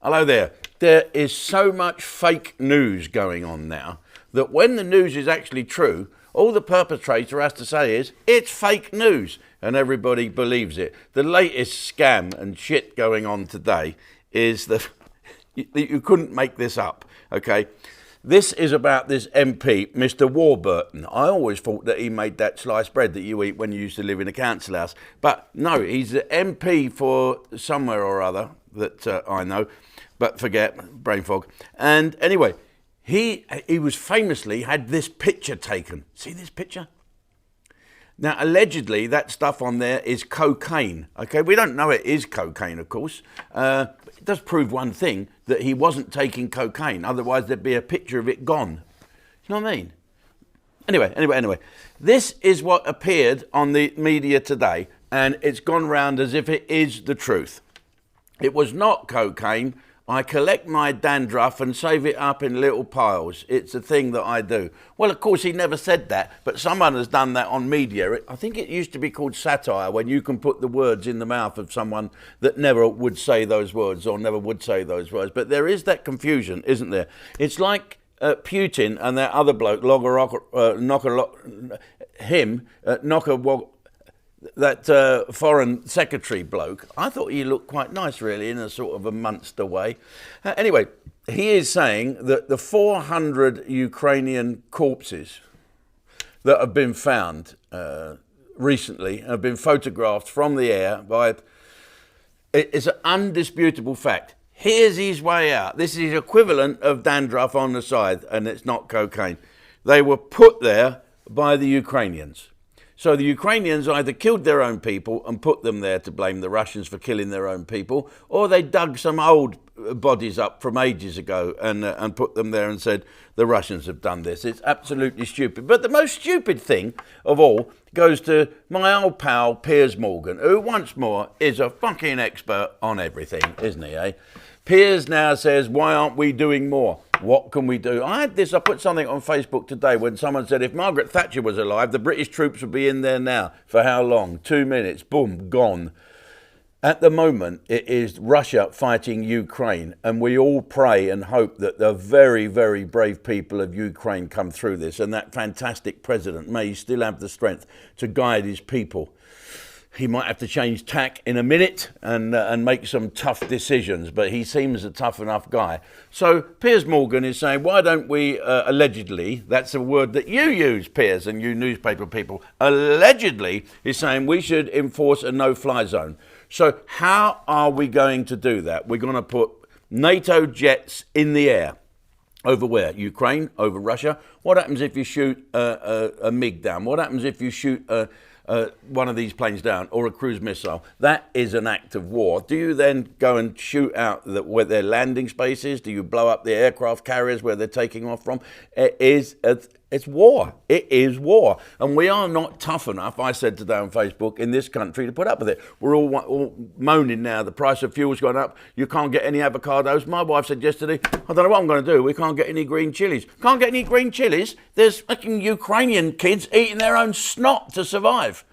Hello there. There is so much fake news going on now that when the news is actually true, all the perpetrator has to say is, it's fake news, and everybody believes it. The latest scam and shit going on today is that you couldn't make this up, okay? This is about this MP, Mr. Warburton. I always thought that he made that sliced bread that you eat when you used to live in a council house. But no, he's the MP for somewhere or other that I know, but forget, brain fog. And anyway, he was famously had this picture taken. See this picture? Now, allegedly, that stuff on there is cocaine. Okay, we don't know it is cocaine, of course. It does prove one thing, that he wasn't taking cocaine. Otherwise, there'd be a picture of it gone. You know what I mean? Anyway. This is what appeared on the media today, and it's gone round as if it is the truth. It was not cocaine. I collect my dandruff and save it up in little piles. It's a thing that I do. Well, of course, he never said that, but someone has done that on media. I think it used to be called satire, when you can put the words in the mouth of someone that never would say those words or never would say those words. But there is that confusion, isn't there? It's like Putin and that other bloke, that foreign secretary bloke. I thought he looked quite nice, really, in a sort of a Munster way. Anyway, he is saying that the 400 Ukrainian corpses that have been found recently have been photographed from the air by... It's an undisputable fact. Here's his way out. This is equivalent of dandruff on the side, and it's not cocaine. They were put there by the Ukrainians. So the Ukrainians either killed their own people and put them there to blame the Russians for killing their own people, or they dug some old bodies up from ages ago and put them there and said, the Russians have done this. It's absolutely stupid. But the most stupid thing of all goes to my old pal, Piers Morgan, who once more is a fucking expert on everything, isn't he, eh? Piers now says, why aren't we doing more? What can we do? I put something on Facebook today when someone said if Margaret Thatcher was alive, the British troops would be in there now. For how long? 2 minutes. Boom, gone. At the moment, it is Russia fighting Ukraine, and we all pray and hope that the very, very brave people of Ukraine come through this, and that fantastic president, may he still have the strength to guide his people. He might have to change tack in a minute and make some tough decisions, but he seems a tough enough guy. So Piers Morgan is saying, why don't we allegedly, that's a word that you use, Piers, and you newspaper people, allegedly is saying we should enforce a no-fly zone. So how are we going to do that? We're going to put NATO jets in the air. Over where? Ukraine? Over Russia? What happens if you shoot a MiG down? What happens if you shoot one of these planes down, or a cruise missile? That is an act of war. Do you then go and shoot out where their landing space is? Do you blow up the aircraft carriers where they're taking off from? It's war. It is war. And we are not tough enough, I said today on Facebook, in this country to put up with it. We're all moaning now. The price of fuel's gone up. You can't get any avocados. My wife said yesterday, I don't know what I'm going to do. We can't get any green chilies. Can't get any green chilies? There's fucking Ukrainian kids eating their own snot to survive.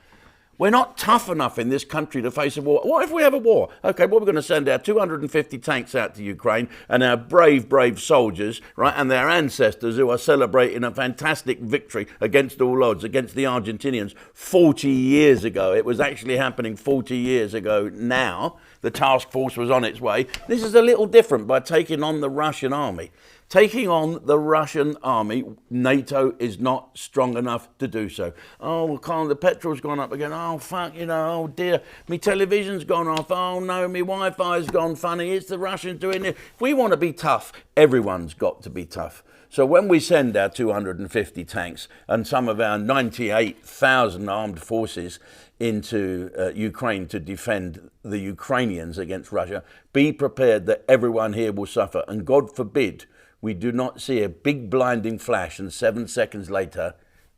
We're not tough enough in this country to face a war. What if we have a war? Okay, well, we're going to send our 250 tanks out to Ukraine and our brave, brave soldiers, right, and their ancestors who are celebrating a fantastic victory against all odds, against the Argentinians 40 years ago. It was actually happening 40 years ago now. The task force was on its way. This is a little different by taking on the Russian army. Taking on the Russian army, NATO is not strong enough to do so. Oh, the petrol's gone up again. Oh, fuck, oh dear, my television's gone off. Oh no, my Wi-Fi's gone funny. It's the Russians doing it. If we want to be tough, everyone's got to be tough. So when we send our 250 tanks and some of our 98,000 armed forces into Ukraine to defend the Ukrainians against Russia, be prepared that everyone here will suffer. And God forbid we do not see a big blinding flash and 7 seconds later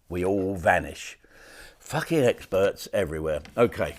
we all vanish. Fucking experts everywhere. Okay.